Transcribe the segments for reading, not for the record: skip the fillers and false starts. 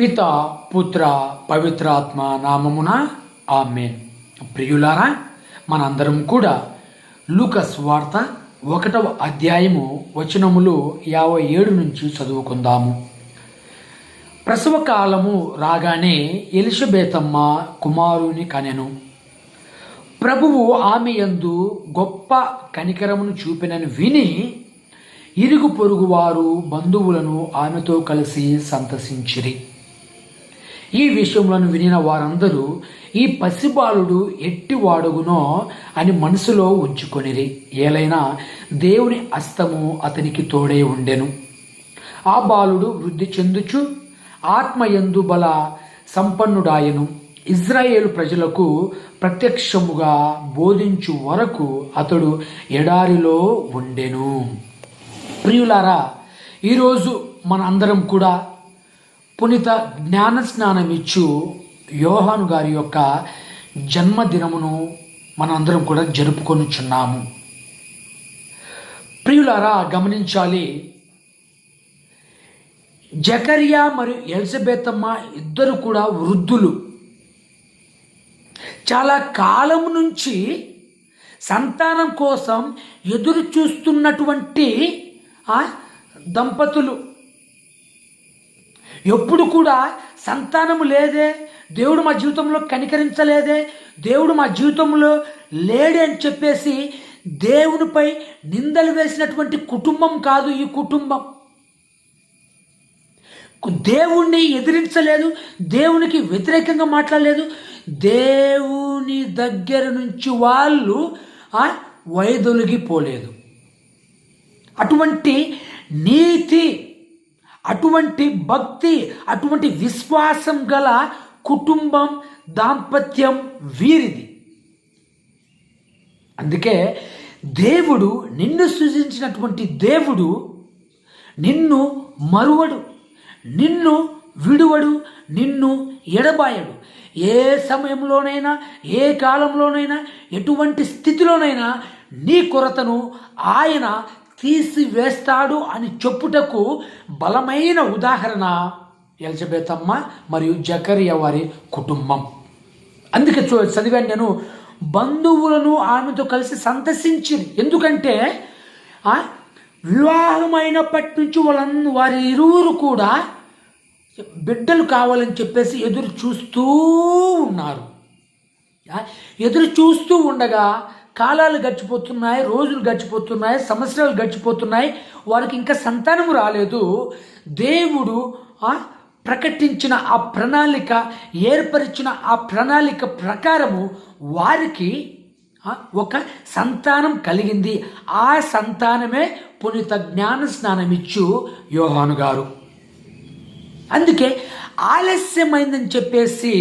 పిత పుత్ర పవిత్రాత్మ నామమున ఆమేన్. ప్రియులారా, మనందరం కూడా లూకాసు వార్త 1వ అధ్యాయము వచనములు 57 నుంచి చదువుకుందాము. ప్రసవ కాలము రాగానే ఎలిషబెతమ్మ కుమారుని కనెను. ప్రభువు ఆమె యందు గొప్ప కనికరమును చూపినని విని ఇరుగు పొరుగు వారు బంధువులను ఆమెతో కలిసి సంతసించిరి. ఈ విషయములను వినిన వారందరూ ఈ పసిబాలుడు ఎట్టివాడుగునో అని మనసులో ఉంచుకొనిరి. ఏలైనా దేవుని హస్తము అతనికి తోడే ఉండెను. ఆ బాలుడు వృద్ధి చెందుచు ఆత్మయందు బల సంపన్నుడాయను. ఇజ్రాయేలు ప్రజలకు ప్రత్యక్షముగా బోధించు వరకు అతడు ఎడారిలో ఉండెను. ప్రియులారా, ఈరోజు మన అందరం కూడా పునీత జ్ఞాన స్నానం ఇచ్చు యోహాను గారి యొక్క జన్మదినమును మనందరం కూడా జరుపుకొనుచున్నాము. ప్రియులారా, గమనించాలి, జకరియా మరియు ఎలిజబెతమ్మ ఇద్దరు కూడా వృద్ధులు. చాలా కాలం నుంచి సంతానం కోసం ఎదురు చూస్తున్నటువంటి దంపతులు. ఎప్పుడు కూడా సంతానము లేదే, దేవుడు మా జీవితంలో కనికరించలేదే, దేవుడు మా జీవితంలో లేడే అని చెప్పేసి దేవునిపై నిందలు వేసినటువంటి కుటుంబం కాదు ఈ కుటుంబం. దేవుణ్ణి ఎదిరించలేదు, దేవునికి వ్యతిరేకంగా మాట్లాడలేదు. దేవుని దగ్గర నుంచి వాళ్ళు వైదొలిగిపోలేదు. అటువంటి నీతి, అటువంటి భక్తి, అటువంటి విశ్వాసం గల కుటుంబం, దాంపత్యం వీరిది. అందుకే దేవుడు, నిన్ను సృజించినటువంటి దేవుడు నిన్ను మరువడు, నిన్ను విడువడు, నిన్ను ఎడబాయడు. ఏ సమయంలోనైనా, ఏ కాలంలోనైనా, ఎటువంటి స్థితిలోనైనా నీ కొరతను ఆయన తీసివేస్తాడు అని చెప్పుటకు బలమైన ఉదాహరణ ఎలిజబెతమ్మ మరియు జకరియా వారి కుటుంబం. అందుకే చదివాను నేను, బంధువులను ఆమెతో కలిసి సంతసించింది. ఎందుకంటే వివాహమైనప్పటి నుంచి వారి ఇరువురు కూడా బిడ్డలు కావాలని చెప్పేసి ఎదురు చూస్తూ ఉన్నారు. ఎదురు చూస్తూ ఉండగా కాలాలు గడిచిపోతున్నాయి, రోజులు గడిచిపోతున్నాయి, సంవత్సరాలు గడిచిపోతున్నాయి. వారికి ఇంకా సంతానము రాలేదు. దేవుడు ప్రకటించిన ఆ ప్రణాళిక, ఏర్పరిచిన ఆ ప్రణాళిక ప్రకారము వారికి ఒక సంతానం కలిగింది. ఆ సంతానమే పునీత జ్ఞాన స్నానమిచ్చు యోహాను గారు. అందుకే ఆలస్యమైందని చెప్పేసి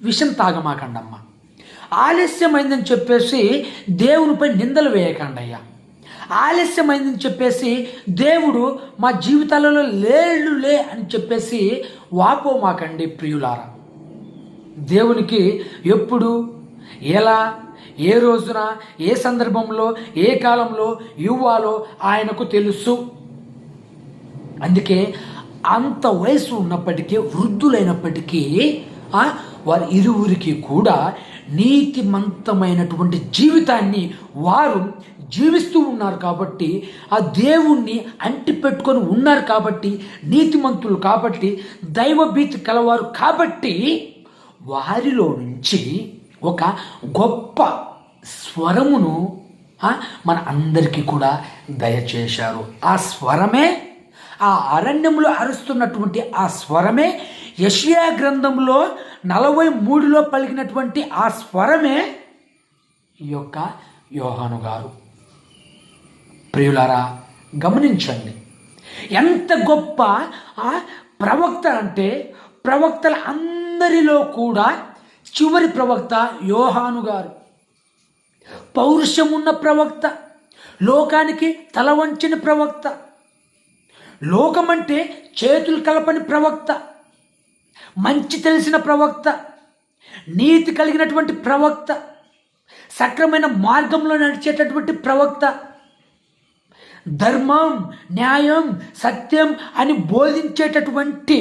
విషం తాగమాకండమ్మా, ఆలస్యమైందని చెప్పేసి దేవునిపై నిందలు వేయకండయ్యా, ఆలస్యమైందని చెప్పేసి దేవుడు మా జీవితాలలో లేడులే అని చెప్పేసి వాపోమాకండి. ప్రియులారా, దేవునికి ఎప్పుడు, ఎలా, ఏ రోజున, ఏ సందర్భంలో, ఏ కాలంలో ఇవ్వాలో ఆయనకు తెలుసు. అందుకే అంత వయసు ఉన్నప్పటికీ, వృద్ధులైనప్పటికీ వారి ఇరువురికి కూడా నీతిమంతమైనటువంటి జీవితాన్ని వారు జీవిస్తూ ఉన్నారు. కాబట్టి ఆ దేవుణ్ణి అంటిపెట్టుకొని ఉన్నారు కాబట్టి, నీతిమంతులు కాబట్టి, దైవభీతి కలవారు కాబట్టి, వారిలో నుంచి ఒక గొప్ప స్వరమును మన అందరికీ కూడా దయచేశారు. ఆ స్వరమే, ఆ అరణ్యంలో అరుస్తున్నటువంటి ఆ స్వరమే, యెషయా గ్రంథంలో 43లో పలికినటువంటి ఆ స్వరమే ఈ యొక్క యోహాను గారు. ప్రియులారా, గమనించండి, ఎంత గొప్ప ప్రవక్త అంటే, ప్రవక్తల అందరిలో కూడా చివరి ప్రవక్త యోహాను గారు. పౌరుషం ఉన్న ప్రవక్త, లోకానికి తల వంచిన ప్రవక్త, లోకమంటే చేతులు కలపని ప్రవక్త, మంచి తెలిసిన ప్రవక్త, నీతి కలిగినటువంటి ప్రవక్త, సక్రమైన మార్గంలో నడిచేటటువంటి ప్రవక్త, ధర్మం, న్యాయం, సత్యం అని బోధించేటటువంటి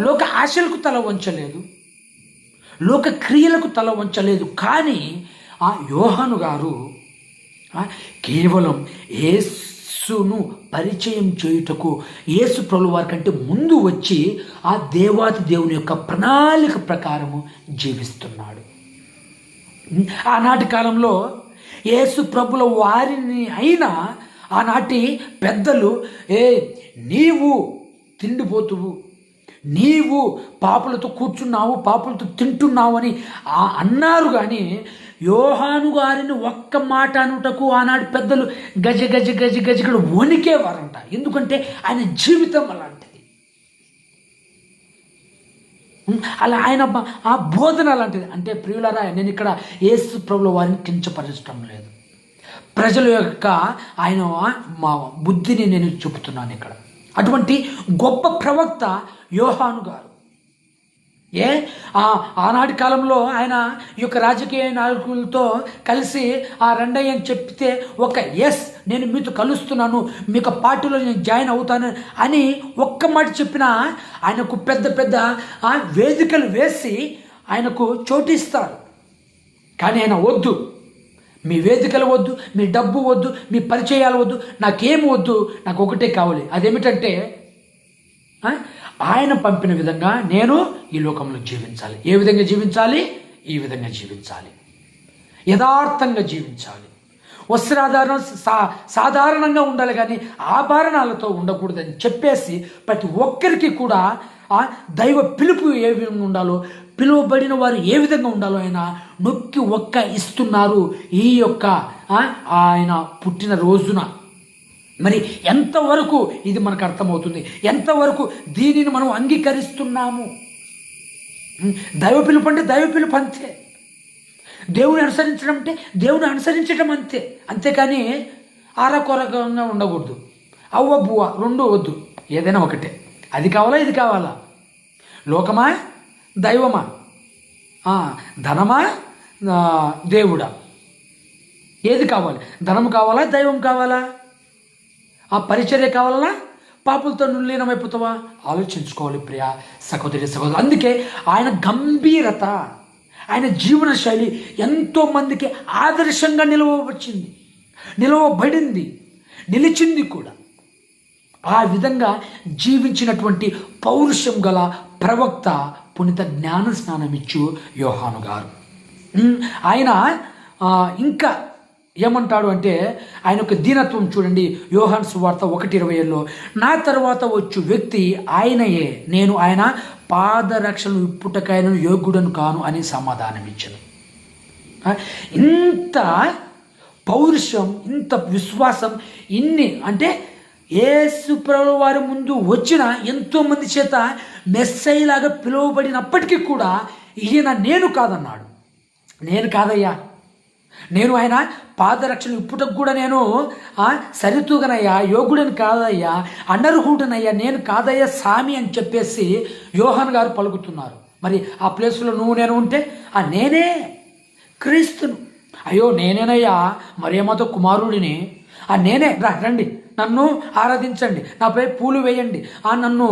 లోక ఆశలకు తల వంచలేదు, లోక క్రియలకు తల వంచలేదు. కానీ ఆ యోహాను గారు కేవలం యేసును పరిచయం చేయుటకు యేసు ప్రభువు వారి కంటే ముందు వచ్చి ఆ దేవాతి దేవుని యొక్క ప్రణాళిక ప్రకారము జీవిస్తున్నాడు. ఆనాటి కాలంలో యేసు ప్రభుల వారిని అయినా ఆనాటి పెద్దలు నీవు తిండిపోతువు, నీవు పాపులతో కూర్చున్నావు, పాపులతో తింటున్నావు అని అన్నారు. కానీ యోహాను గారిని ఒక్క మాట అనుటకు ఆనాటి పెద్దలు గజ గజ గజ గజగడ వణికేవారంట. ఎందుకంటే ఆయన జీవితం అలాంటిది. అలా ఆయన ఆ బోధన అలాంటిది. అంటే ప్రియులారా, నేను ఇక్కడ యేసు ప్రభుల వారిని కించపరచడం లేదు, ప్రజల యొక్క ఆయన మా బుద్ధిని నేను చెబుతున్నాను ఇక్కడ. అటువంటి గొప్ప ప్రవక్త యోహాను గారు. ఆనాటి కాలంలో ఆయన ఈ యొక్క రాజకీయ నాయకులతో కలిసి రండయ్య అని చెప్తే నేను మీతో కలుస్తున్నాను, మీకు పార్టీలో నేను జాయిన్ అవుతాను అని ఒక్క మాట చెప్పిన ఆయనకు పెద్ద పెద్ద వేదికలు వేసి ఆయనకు చోటిస్తారు. కానీ ఆయన వద్దు, మీ వేదికలు వద్దు, మీ డబ్బు వద్దు, మీ పరిచయాలు వద్దు, నాకేం వద్దు, నాకు ఒకటే కావాలి. అదేమిటంటే ఆయన పంపిన విధంగా నేను ఈ లోకంలో జీవించాలి. ఏ విధంగా జీవించాలి? ఈ విధంగా జీవించాలి, యథార్థంగా జీవించాలి. వస్త్రాధారణం సాధారణంగా ఉండాలి, కానీ ఆభరణాలతో ఉండకూడదని చెప్పేసి ప్రతి ఒక్కరికి కూడా దైవ పిలుపు ఏ విధంగా ఉండాలో, పిలువబడిన వారు ఏ విధంగా ఉండాలో ఆయన నొక్కి ఇస్తున్నారు ఈ యొక్క ఆయన పుట్టిన రోజున. మరి ఎంతవరకు ఇది మనకు అర్థమవుతుంది? ఎంతవరకు దీనిని మనం అంగీకరిస్తున్నాము? దైవ పిలుపు అంటే దైవ పిలుపు అంతే, దేవుని అనుసరించడం అంటే దేవుని అనుసరించడం అంతే. అంతేకాని ఆరకొరకంగా ఉండకూడదు. అవ్వ బువ్వ రెండు వద్దు, ఏదైనా ఒకటే. అది కావాలా, ఇది కావాలా? లోకమా, దైవమా, ధనమా, దేవుడా? ఏది కావాలి? ధనం కావాలా, దైవం కావాలా? పరిచర్య కావాలన్నా పాపులతో లీనమైపోతావా? ఆలోచించుకోవాలి ప్రియా సహోదరి సహోదరు. అందుకే ఆయన గంభీరత, ఆయన జీవన శైలి ఎంతోమందికి ఆదర్శంగా నిలవబడింది, నిలిచింది కూడా. ఆ విధంగా జీవించినటువంటి పౌరుషం గల ప్రవక్త పునీత జ్ఞాన స్నానం ఇచ్చు యోహాను గారు. ఆయన ఇంకా ఏమంటాడు అంటే ఆయన యొక్క దీనత్వం చూడండి. యోహాను సువార్త 1:27లో నా తర్వాత వచ్చు వ్యక్తి ఆయనయే, నేను ఆయన పాదరక్షలు ఇప్పుటకైనను యోగ్యుడను కాను అని సమాధానం ఇచ్చాను. ఇంత పౌరుషం, ఇంత విశ్వాసం, ఇన్ని అంటే యేసు ప్రభువు వారి ముందు వచ్చిన ఎంతోమంది చేత మెస్సయ్యలాగా పిలువబడినప్పటికీ కూడా ఈయన నేను కాదన్నాడు. నేను కాదయ్యా, నేను ఆయన పాదరక్షలు ఇప్పుటకు కూడా నేను సరితూగనయ్యా, యోగుడని కాదయ్యా, అనర్హుడనయ్యా, నేను కాదయ్యా సామి అని చెప్పేసి యోహాను గారు పలుకుతున్నారు. మరి ఆ ప్లేస్లో నువ్వు నేను ఉంటే నేనే క్రీస్తును, అయ్యో నేనేనయ్యా మరియమ్మతో కుమారుడిని, నేనే, రండి నన్ను ఆరాధించండి, నాపై పూలు వేయండి, నన్ను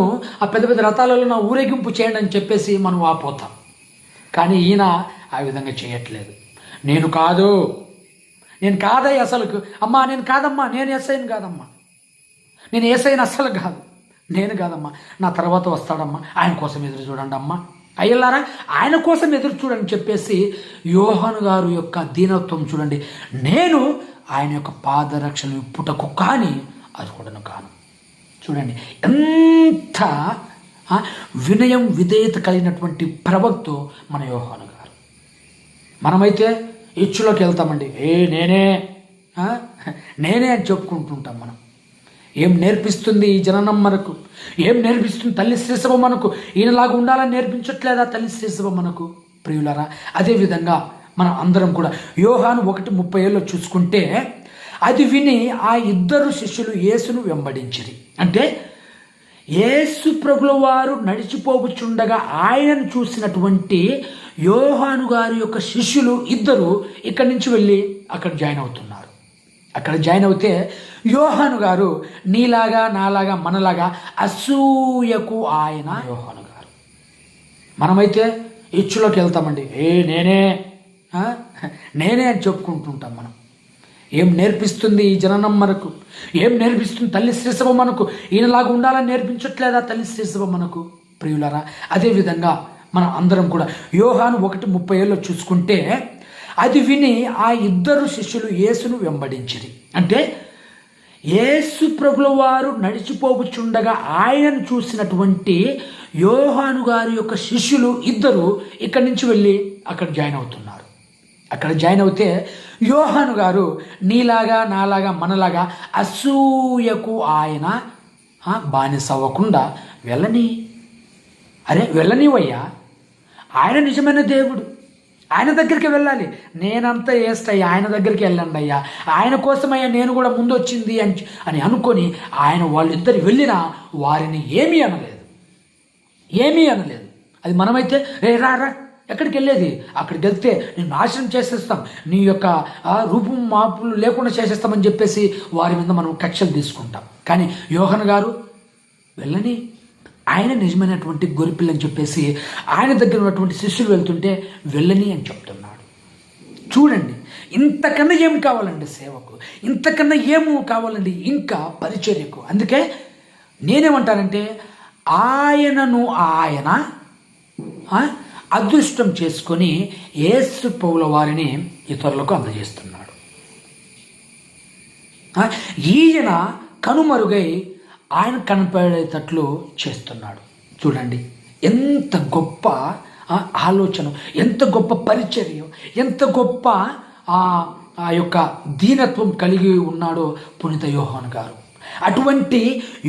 పెద్ద పెద్ద రథాలలో నా ఊరేగింపు చేయండి అని చెప్పేసి మనం ఆపోతాం. కానీ ఈయన ఆ విధంగా చేయట్లేదు. నేను కాదు, నేను కాదయ్య అసలుకు, అమ్మా నేను కాదమ్మా, నేను యేసయ్యను కాదమ్మా, నేను యేసయ్యను అస్సలు కాదు, నేను కాదమ్మా, నా తర్వాత వస్తాడమ్మా, ఆయన కోసం ఎదురు చూడండి అమ్మా, అయ్యలారా ఆయన కోసం ఎదురు చూడని చెప్పేసి యోహాను గారు యొక్క దీనత్వం చూడండి. నేను ఆయన యొక్క పాదరక్షలు ఇప్పుటకు కానీ అది కూడా కాను. చూడండి ఎంత వినయం విధేయత కలిగినటువంటి ప్రవక్త మన యోహాను గారు. మనమైతే ఇచ్చులోకి వెళ్తామండి, నేనే అని చెప్పుకుంటుంటాం. మనం ఏం నేర్పిస్తుంది ఈ జననం మనకు? ఏం నేర్పిస్తుంది తల్లి శ్రీసభ మనకు? ఈయనలాగా ఉండాలని నేర్పించట్లేదా తల్లి శ్రీసభ మనకు? ప్రియులరా, అదేవిధంగా మనం అందరం కూడా యోహాను 1:37 చూసుకుంటే, అది విని ఆ ఇద్దరు శిష్యులు యేసును వెంబడించిరి. అంటే యేసు ప్రభుల వారు నడిచిపోవచ్చుండగా ఆయనను చూసినటువంటి యోహాను గారి యొక్క శిష్యులు ఇద్దరు ఇక్కడి నుంచి వెళ్ళి అక్కడ జాయిన్ అవుతున్నారు. అక్కడ జాయిన్ అవుతే యోహాను గారు నీలాగా నాలాగా మనలాగా అసూయకు ఆయన యోహాను గారు. మనమైతే ఇచ్చులోకి వెళ్తామండి, నేనే అని చెప్పుకుంటుంటాం. మనం ఏం నేర్పిస్తుంది ఈ జననం మనకు? ఏం నేర్పిస్తుంది తల్లి శ్రీసభ మనకు? ఈయనలాగా ఉండాలని నేర్పించట్లేదా తల్లి శ్రీసభ మనకు? ప్రియులరా, అదేవిధంగా మనం అందరం కూడా యోహాను 1:37 చూసుకుంటే, అది విని ఆ ఇద్దరు శిష్యులు యేసును వెంబడించిరి. అంటే యేసు ప్రభుల వారు నడిచిపోవచ్చుండగా ఆయనను చూసినటువంటి యోహాను గారి యొక్క శిష్యులు ఇద్దరు ఇక్కడి నుంచి వెళ్ళి అక్కడ జాయిన్ అవుతున్నారు. అక్కడ జాయిన్ అవుతే యోహాను గారు నీలాగా నాలాగా మనలాగా అసూయకు ఆయన బానిస అవ్వకుండా వెళ్ళనివయ్యా, ఆయన నిజమైన దేవుడు, ఆయన దగ్గరికి వెళ్ళాలి, నేనంతా వేస్తాయ్యా, ఆయన దగ్గరికి వెళ్ళండి అయ్యా, ఆయన కోసమయ్యా నేను కూడా ముందు వచ్చింది అని అనుకొని ఆయన వాళ్ళిద్దరు వెళ్ళినా వారిని ఏమీ అనలేదు. అది మనమైతే రా ఎక్కడికి వెళ్ళేది, అక్కడికి వెళ్తే నేను నాశనం చేసేస్తాం, నీ యొక్క రూపం మార్పులు లేకుండా చేసేస్తామని చెప్పేసి వారి మీద మనం కక్షలు తీసుకుంటాం. కానీ యోహాను గారు వెళ్ళని, ఆయన నిజమైనటువంటి గొర్రెపిల్ల అని చెప్పేసి ఆయన దగ్గర ఉన్నటువంటి శిష్యులు వెళ్తుంటే వెళ్ళని అని చెప్తున్నాడు. చూడండి, ఇంతకన్నా ఏం కావాలండి సేవకు? ఇంతకన్నా ఏమో కావాలండి ఇంకా పరిచర్యకు? అందుకే నేనేమంటానంటే, ఆయనను ఆయన అదృష్టం చేసుకొని యేసు పౌల వారిని ఇతరులకు అందజేస్తున్నాడు. ఈయన కనుమరుగై ఆయన కనపడేటట్లు చేస్తున్నాడు. చూడండి, ఎంత గొప్ప ఆలోచన, ఎంత గొప్ప పరిచర్య, ఎంత గొప్ప ఆ యొక్క దీనత్వం కలిగి ఉన్నాడో పునీత యోహాను గారు. అటువంటి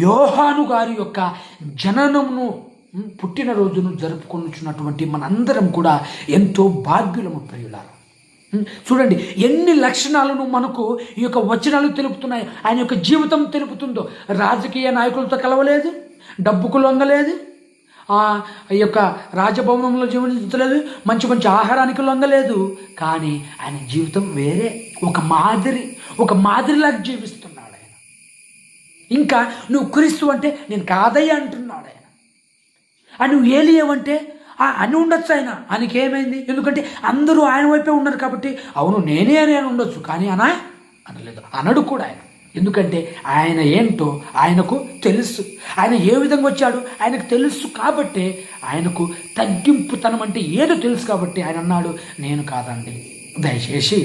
యోహాను గారి యొక్క జననమును, పుట్టినరోజును జరుపుకొనుచున్నటువంటి మనందరం కూడా ఎంతో భాగ్యులము ప్రియులారా. చూడండి, ఎన్ని లక్షణాలను మనకు ఈ యొక్క వచనాలు తెలుపుతున్నాయి. ఆయన యొక్క జీవితం తెలుపుతుందో. రాజకీయ నాయకులతో కలవలేదు, డబ్బుకు లొంగలేదు, ఈ యొక్క రాజభవనంలో జీవించలేదు, మంచి మంచి ఆహారానికి లొంగలేదు. కానీ ఆయన జీవితం వేరే, ఒక మాదిరిలాగా జీవిస్తున్నాడు ఆయన. ఇంకా నువ్వు క్రీస్తు అంటే నేను కాదయ్యా అంటున్నాడు ఆయన. నువ్వు ఏలియవంటే అని ఉండొచ్చు ఆయన, ఆయనకేమైంది? ఎందుకంటే అందరూ ఆయన వైపే ఉన్నారు కాబట్టి అవును నేనే అని ఉండొచ్చు, కానీ అనలేదు, అనడు కూడా ఆయన. ఎందుకంటే ఆయన ఏంటో ఆయనకు తెలుసు, ఆయన ఏ విధంగా వచ్చాడు ఆయనకు తెలుసు. కాబట్టి ఆయనకు తగ్గింపుతనం అంటే ఏదో తెలుసు కాబట్టి ఆయన అన్నాడు, నేను కాదండి, దయచేసి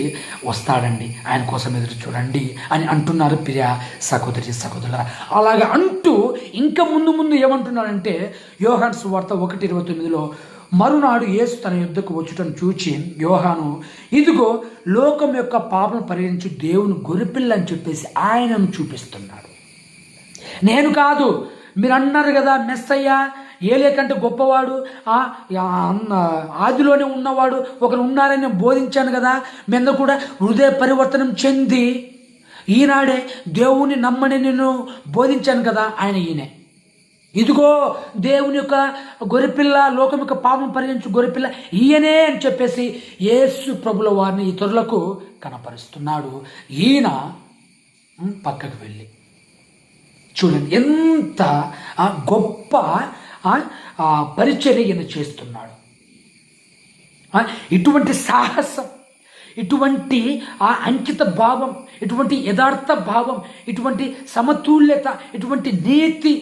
వస్తాడండి, ఆయన కోసం ఎదురు చూడండి అని అంటున్నారు ప్రియ సహోదరుల. అలాగా అంటూ ఇంకా ముందు ఏమంటున్నాడంటే, యోహాను సువార్త 1:29 మరునాడు యేసు తన యుద్ధకు వచ్చుటను చూచి యోహాను, ఇదిగో లోకం యొక్క పాపం పరిహరించు దేవుని గొర్రెపిల్ల అని చెప్పేసి ఆయనను చూపిస్తున్నాడు. నేను కాదు, మీరు అన్నారు కదా మెస్సయ్య ఏలే కంటే గొప్పవాడు, ఆదిలోనే ఉన్నవాడు ఒకరు ఉన్నారని బోధించాను కదా, మీద కూడా హృదయ పరివర్తనం చెంది ఈనాడే దేవుని నమ్మని నేను బోధించాను కదా, ఆయన ఈయనే. ఇదిగో దేవుని యొక్క గొర్రెపిల్ల, లోకం యొక్క పాపం పరిగణించు గొర్రెపిల్ల ఈయనే అని చెప్పేసి యేసు ప్రభుల వారిని ఇతరులకు కనపరుస్తున్నాడు. ఈయన పక్కకు వెళ్ళి చూడండి, ఎంత గొప్ప పరిచర్య ఈయన చేస్తున్నాడు. ఇటువంటి సాహసం, ఇటువంటి అంకిత భావం, ఇటువంటి యథార్థ భావం, ఇటువంటి సమతుల్యత, ఇటువంటి నీతి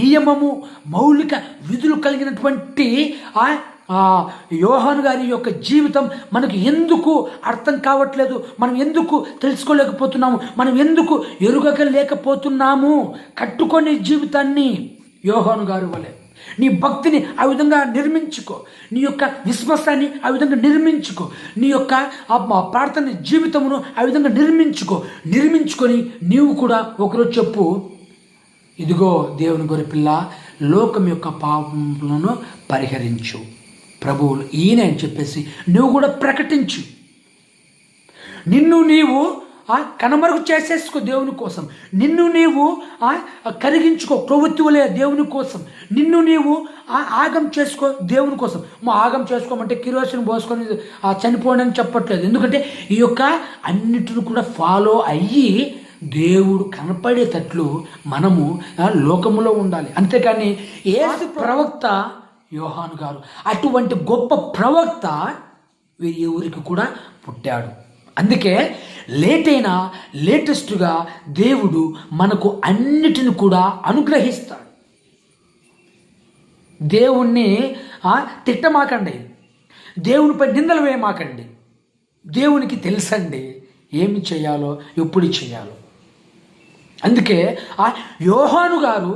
నియమము, మౌలిక విధులు కలిగినటువంటి యోహాను గారి యొక్క జీవితం మనకు ఎందుకు అర్థం కావట్లేదు? మనం ఎందుకు తెలుసుకోలేకపోతున్నాము? మనం ఎందుకు ఎరుగలేకపోతున్నాము? కట్టుకొని జీవితాన్ని యోహాను గారి వలె నీ భక్తిని ఆ విధంగా నిర్మించుకో, నీ యొక్క విశ్వాసాన్ని ఆ విధంగా నిర్మించుకో, నీ యొక్క ప్రార్థన జీవితమును ఆ విధంగా నిర్మించుకొని నీవు కూడా ఒకరోజు చెప్పు, ఇదిగో దేవుని గొర్రెపిల్ల, లోకం యొక్క పాపములను పరిహరించు ప్రభువులు ఈయన అని చెప్పేసి నువ్వు కూడా ప్రకటించు. నిన్ను నీవు కనుమరుగు చేసేసుకో దేవుని కోసం. నిన్ను నీవు కరిగించుకో ప్రవృత్తి వలె దేవుని కోసం. నిన్ను నీవు ఆగం చేసుకో దేవుని కోసం. ఆగం చేసుకోమంటే కిరోసిన్ పోసుకొని చనిపోండి అని చెప్పట్లేదు. ఎందుకంటే ఈ యొక్క అన్నిటిని కూడా ఫాలో అయ్యి దేవుడు కనపడేటట్లు మనము లోకములో ఉండాలి. అంతేకాని యేసు ప్రవక్త యోహాను గారు అటువంటి గొప్ప ప్రవక్త ఈ ఊరికి కూడా పుట్టాడు. అందుకే లేటెస్ట్గా దేవుడు మనకు అన్నిటిని కూడా అనుగ్రహిస్తాడు. దేవుణ్ణి తిట్టమాకండి, దేవునిపై నిందలు వేయమాకండి. దేవునికి తెలుసండి ఏమి చేయాలో, ఎప్పుడు చేయాలో. అందుకే యోహాను గారు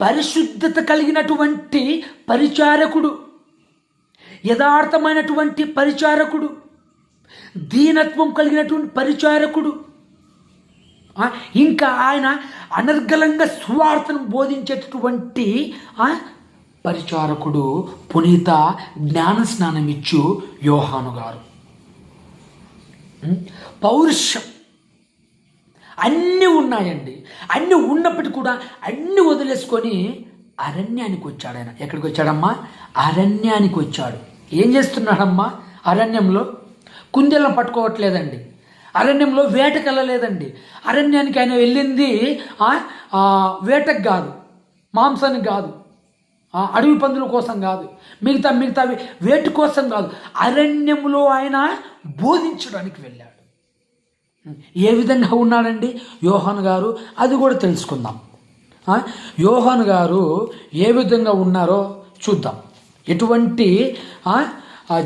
పరిశుద్ధత కలిగినటువంటి పరిచారకుడు, యథార్థమైనటువంటి పరిచారకుడు, దీనత్వం కలిగినటువంటి పరిచారకుడు. ఇంకా ఆయన అనర్గళంగా సువార్తను బోధించేటటువంటి పరిచారకుడు పునీత జ్ఞాన స్నానం ఇచ్చు యోహాను గారు. పౌరుషం అన్నీ ఉన్నాయండి. అన్నీ ఉన్నప్పటికీ కూడా అన్నీ వదిలేసుకొని అరణ్యానికి వచ్చాడు. ఆయన ఎక్కడికి వచ్చాడమ్మా? అరణ్యానికి వచ్చాడు. ఏం చేస్తున్నాడమ్మా? అరణ్యంలో కుందేళ్ళను పట్టుకోవట్లేదండి, అరణ్యంలో వేటకు వెళ్ళలేదండి. అరణ్యానికి ఆయన వెళ్ళింది వేటకు కాదు, మాంసానికి కాదు, అడవి పందుల కోసం కాదు, మిగతావి వేటి కోసం కాదు. అరణ్యంలో ఆయన బోధించడానికి వెళ్ళాడు. ఏ విధంగా ఉన్నాడండి యోహాను గారు? అది కూడా తెలుసుకుందాం. యోహాను గారు ఏ విధంగా ఉన్నారో చూద్దాం. ఎటువంటి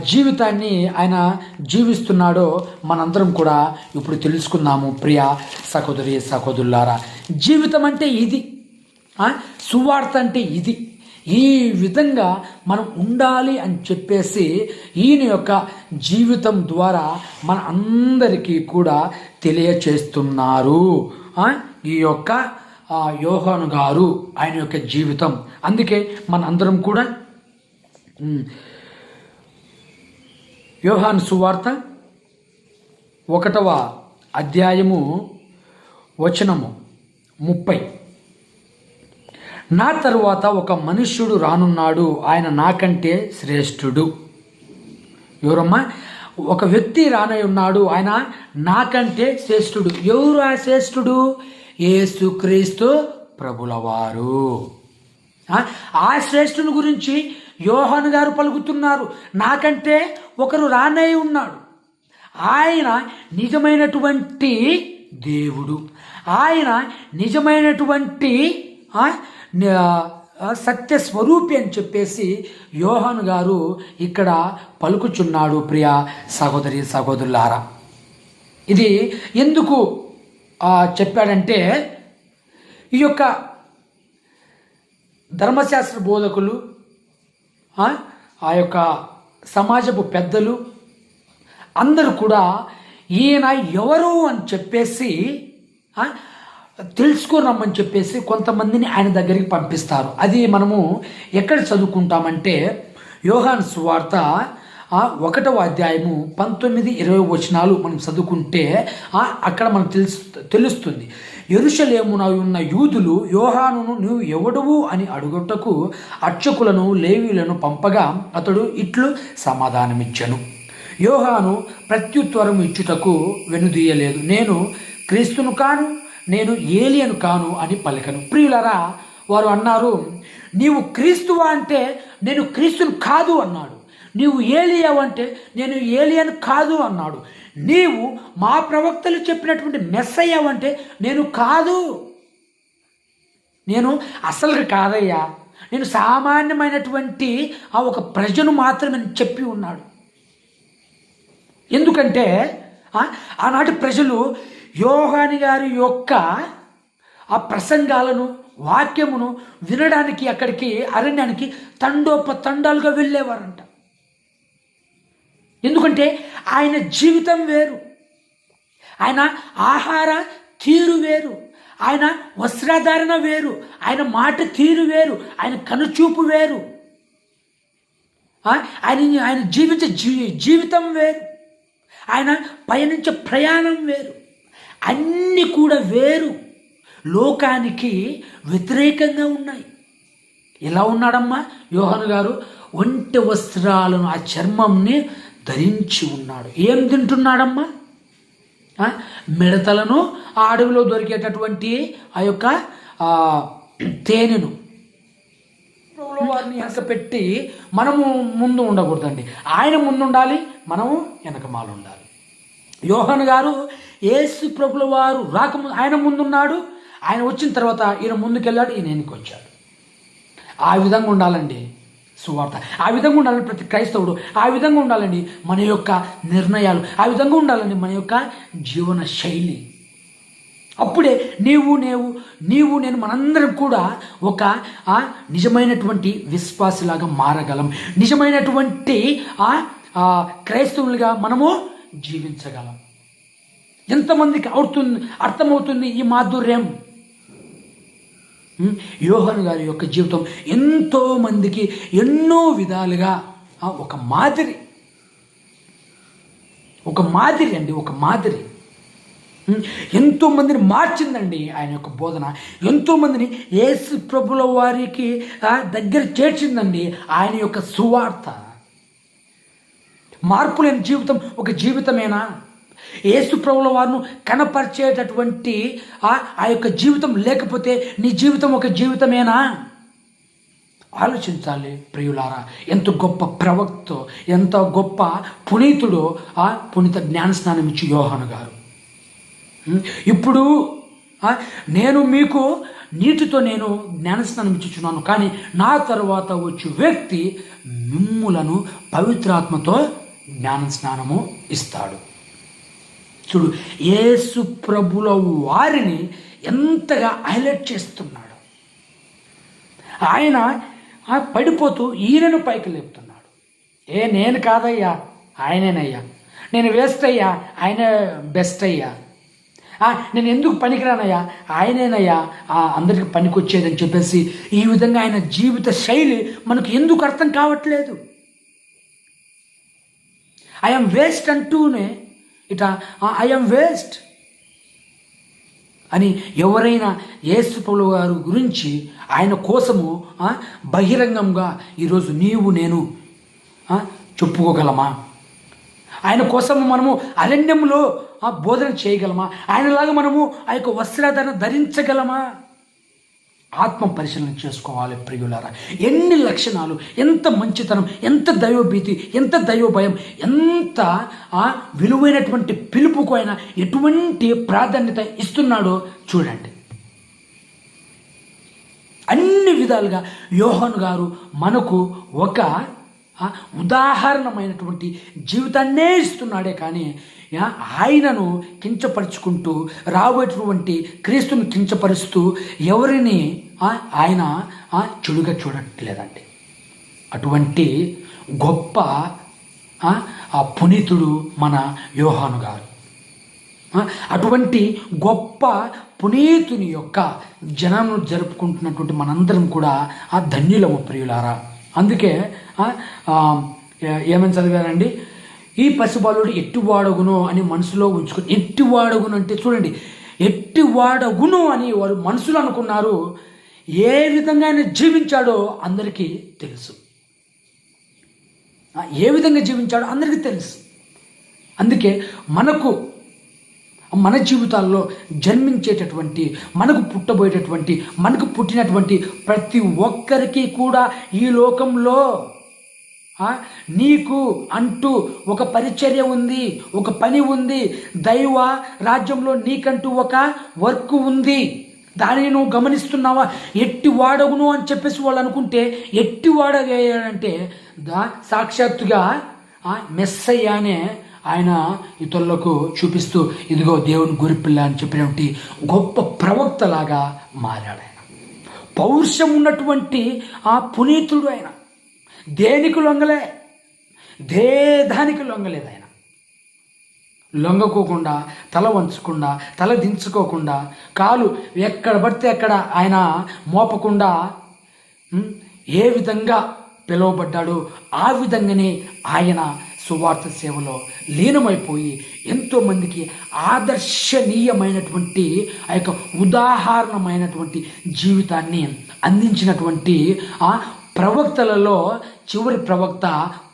జీవితాన్ని ఆయన జీవిస్తున్నాడో మనందరం కూడా ఇప్పుడు తెలుసుకుందాము. ప్రియ సహోదరి సహోదరులారా, జీవితం అంటే ఇది, సువార్త అంటే ఇది. ఈ విధంగా మనం ఉండాలి అని చెప్పేసి ఈయన యొక్క జీవితం ద్వారా మన అందరికీ కూడా తెలియచేస్తున్నారు ఈ యొక్క యోహాను గారు, ఆయన యొక్క జీవితం. అందుకే మన అందరం కూడా యోహాను సువార్త 1వ అధ్యాయము వచనము 30. నా తరువాత ఒక మనుష్యుడు రానున్నాడు, ఆయన నాకంటే శ్రేష్ఠుడు. ఎవరమ్మా? ఒక వ్యక్తి రానై ఉన్నాడు, ఆయన నాకంటే శ్రేష్ఠుడు. ఎవరు ఆ శ్రేష్ఠుడు? యేసుక్రీస్తు ప్రభులవారు. ఆ శ్రేష్ఠుని గురించి యోహాను గారు పలుకుతున్నారు. నాకంటే ఒకరు రానై ఉన్నాడు, ఆయన నిజమైనటువంటి దేవుడు, ఆయన నిజమైనటువంటి సత్య స్వరూపి అని చెప్పేసి యోహాను గారు ఇక్కడ పలుకుచున్నాడు. ప్రియ సహోదరి సహోదరులారా, ఇది ఎందుకు చెప్పాడంటే ఈ యొక్క ధర్మశాస్త్ర బోధకులు, ఆ యొక్క సమాజపు పెద్దలు అందరూ కూడా ఈయన ఎవరు అని చెప్పేసి తెలుసుకోరమ్మని చెప్పేసి కొంతమందిని ఆయన దగ్గరికి పంపిస్తారు. అది మనము ఎక్కడ చదువుకుంటామంటే యోహాను సువార్త 1వ అధ్యాయము 19-20 వచనాలు మనం చదువుకుంటే అక్కడ మనకు తెలుస్తుంది. యెరూషలేమున ఉన్న యూదులు యోహానును నువ్వు ఎవడువు అని అడుగుటకు అర్చకులను లేవీయులను పంపగా అతడు ఇట్లు సమాధానమిచ్చెను. యోహాను ప్రత్యుత్తరం ఇచ్చుటకు వెనుదీయలేదు. నేను క్రీస్తును కాను, నేను ఏలియను కాను అని పలికను. ప్రియులరా, వారు అన్నారు, నీవు క్రీస్తువా అంటే నేను క్రీస్తును కాదు అన్నాడు. నీవు ఏలియావంటే నేను ఏలియను కాదు అన్నాడు. నీవు మా ప్రవక్తలు చెప్పినటువంటి మెస్సయ్యావంటే నేను కాదు, నేను అసలు కాదయ్యా, నేను సామాన్యమైనటువంటి ఒక ప్రజను మాత్రమే చెప్పి ఉన్నాడు. ఎందుకంటే ఆనాటి ప్రజలు యోహాను గారి యొక్క ఆ ప్రసంగాలను, వాక్యమును వినడానికి అక్కడికి అరణ్యానికి తండోపతండాలుగా వెళ్ళేవారంట. ఎందుకంటే ఆయన జీవితం వేరు, ఆయన ఆహార తీరు వేరు, ఆయన వస్త్రధారణ వేరు, ఆయన మాట తీరు వేరు, ఆయన కనుచూపు వేరు, ఆయన జీవించే జీవితం వేరు, ఆయన పయనించే ప్రయాణం వేరు. అన్నీ కూడా వేరు, లోకానికి వ్యతిరేకంగా ఉన్నాయి. ఎలా ఉన్నాడమ్మా యోహాను గారు? ఒంటె వస్త్రాలను, ఆ చర్మంని ధరించి ఉన్నాడు. ఏం తింటున్నాడమ్మా? మిడతలను, ఆ అడవిలో దొరికేటటువంటి ఆ యొక్క తేనెను వారిని వెనక పెట్టి మనము ముందు ఉండకూడదండి. ఆయన ముందు ఉండాలి, మనము వెనకమాల ఉండాలి. యోహాను గారు యేసు ప్రభుల వారు రాకముందు ఆయన ముందున్నాడు, ఆయన వచ్చిన తర్వాత ఈయన ముందుకెళ్ళాడు, ఈయన వెనక్కి వచ్చాడు. ఆ విధంగా ఉండాలండి సువార్త, ఆ విధంగా ఉండాలని ప్రతి క్రైస్తవుడు, ఆ విధంగా ఉండాలండి మన యొక్క నిర్ణయాలు, ఆ విధంగా ఉండాలండి మన యొక్క జీవన శైలి. అప్పుడే నీవు నేను మనందరం కూడా ఒక నిజమైనటువంటి విశ్వాసిలాగా మారగలం, నిజమైనటువంటి క్రైస్తవులుగా మనము జీవించగలం. ఎంతమందికి అర్థమవుతుంది ఈ మాధుర్యం? యోహాను గారి యొక్క జీవితం ఎంతోమందికి ఎన్నో విధాలుగా ఒక మాదిరి అండి, ఒక మాదిరి. ఎంతోమందిని మార్చిందండి ఆయన యొక్క బోధన, ఎంతోమందిని యేసు ప్రభుల వారికి దగ్గర చేర్చిందండి ఆయన యొక్క సువార్త. మార్పు లేని జీవితం ఒక జీవితమేనా? యేసు ప్రభుల వారిని కనపరిచేటటువంటి ఆ యొక్క జీవితం లేకపోతే నీ జీవితం ఒక జీవితమేనా? ఆలోచించాలి ప్రియులారా. ఎంత గొప్ప ప్రవక్తో, ఎంత గొప్ప పునీతుడో పునీత జ్ఞానస్నానం ఇచ్చి యోహాను గారు. ఇప్పుడు నేను మీకు నీటితో నేను జ్ఞానస్నానం ఇచ్చుచున్నాను, కానీ నా తర్వాత వచ్చే వ్యక్తి మిమ్ములను పవిత్రాత్మతో జ్ఞానస్నానము ఇస్తాడు. చూడు, యేసు ప్రభుల వారిని ఎంతగా హైలైట్ చేస్తున్నాడు. ఆయన పడిపోతూ ఈయనను పైకి లేపుతున్నాడు. నేను కాదయ్యా, ఆయనేనయ్యా, నేను వేస్ట్ అయ్యా, ఆయన బెస్ట్ అయ్యా, నేను ఎందుకు పనికిరానయ్యా, ఆయనేనయ్యా అందరికి పనికొచ్చేదని చెప్పేసి ఈ విధంగా ఆయన జీవిత శైలి మనకు ఎందుకు అర్థం కావట్లేదు? ఐఎమ్ వేస్ట్ అంటూనే ఐఎమ్ వేస్ట్ అని ఎవరైనా యేసు ప్రభువు గారు గురించి ఆయన కోసము బహిరంగంగా ఈరోజు నేను చెప్పుకోగలమా? ఆయన కోసము మనము అరణ్యంలో బోధన చేయగలమా? ఆయనలాగా మనము ఆ యొక్క వస్త్రధారణ ధరించగలమా? ఆత్మ పరిశీలన చేసుకోవాలి ప్రియులారా. ఎన్ని లక్షణాలు, ఎంత మంచితనం, ఎంత దైవభీతి, ఎంత దైవభయం, ఎంత విలువైనటువంటి పిలుపుకు ఆయన ఎటువంటి ప్రాధాన్యత ఇస్తున్నాడో చూడండి. అన్ని విధాలుగా యోహాను గారు మనకు ఒక ఉదాహరణమైనటువంటి జీవితాన్నే ఇస్తున్నాడే కానీ ఆయనను కించపరుచుకుంటూ, రాబోయేటువంటి క్రీస్తుని కించపరుస్తూ ఎవరిని ఆయన చెడుగా చూడట్లేదండి. అటువంటి గొప్ప పునీతుడు మన యోహాను గారు. అటువంటి గొప్ప పునీతుని యొక్క జనము జరుపుకుంటున్నటువంటి మనందరం కూడా ధన్యులము ప్రియులారా. అందుకే ఏమని చదివారండి? ఈ పసిబాలుడు ఎట్టివాడగును అని మనసులో ఉంచుకొని, ఎట్టివాడగును అంటే చూడండి, ఎట్టివాడగును అని వారు మనసులో అనుకున్నారు. ఏ విధంగా ఆయన జీవించాడో అందరికీ తెలుసు. ఏ విధంగా జీవించాడో అందరికీ తెలుసు. అందుకే మన జీవితాల్లో జన్మించేటటువంటి, మనకు పుట్టబోయేటటువంటి, మనకు పుట్టినటువంటి ప్రతి ఒక్కరికి కూడా ఈ లోకంలో నీకు అంటూ ఒక పరిచర్య ఉంది, ఒక పని ఉంది. దైవ రాజ్యంలో నీకంటూ ఒక వర్క్ ఉంది. దానిని నువ్వు గమనిస్తున్నావా? ఎట్టివాడగును అని చెప్పేసి వాళ్ళు అనుకుంటే, ఎట్టివాడగయ్యాడంటే సాక్షాత్తుగా మెస్సయ్యానే ఆయన ఇతరులకు చూపిస్తూ, ఇదిగో దేవుని గొర్రెపిల్ల అని చెప్పినటువంటి గొప్ప ప్రవక్తలాగా మారాడు. ఆయన పౌరుషం ఉన్నటువంటి పునీతుడు. ఆయన దేనికి లొంగలే, దానికి లొంగలేదు. ఆయన లొంగకోకుండా, తల వంచకుండా, తల దించుకోకుండా, కాలు ఎక్కడ పడితే అక్కడ ఆయన మోపకుండా ఏ విధంగా పిలువబడ్డాడో ఆ విధంగానే ఆయన సువార్త సేవలో లీనమైపోయి ఎంతోమందికి ఆదర్శనీయమైనటువంటి ఆ యొక్క ఉదాహరణమైనటువంటి జీవితాన్ని అందించినటువంటి ఆ ప్రవక్తలలో చివరి ప్రవక్త,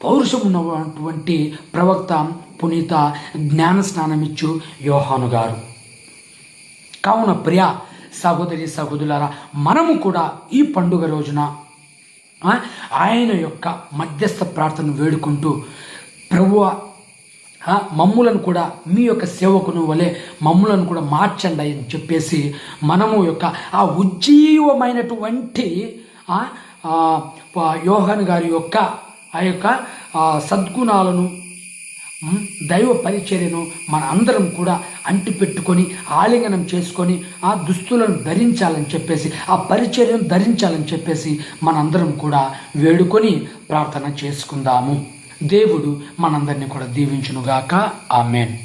పౌరుషం ఉన్నటువంటి ప్రవక్త పునీత జ్ఞానస్నానమిచ్చు యోహాను గారు. కావున ప్రియ సహోదరి సహోదరులారా, మనము కూడా ఈ పండుగ రోజున ఆయన యొక్క మధ్యస్థ ప్రార్థన వేడుకుంటూ, ప్రభువా మమ్ములను కూడా మీ యొక్క సేవకుని వలె మమ్ములను కూడా మార్చండి అని చెప్పేసి మనము యొక్క ఆ ఉజ్జీవమైనటువంటి యోహాను గారి యొక్క ఆ యొక్క సద్గుణాలను, దైవ పరిచర్యను మన అందరం కూడా అంటిపెట్టుకొని ఆలింగనం చేసుకొని ఆ దుస్తులను ధరించాలని చెప్పేసి, ఆ పరిచర్యను ధరించాలని చెప్పేసి మనందరం కూడా వేడుకొని ప్రార్థన చేసుకుందాము. దేవుడు మనందరినీ కూడా దీవించునుగాక. ఆమేన్.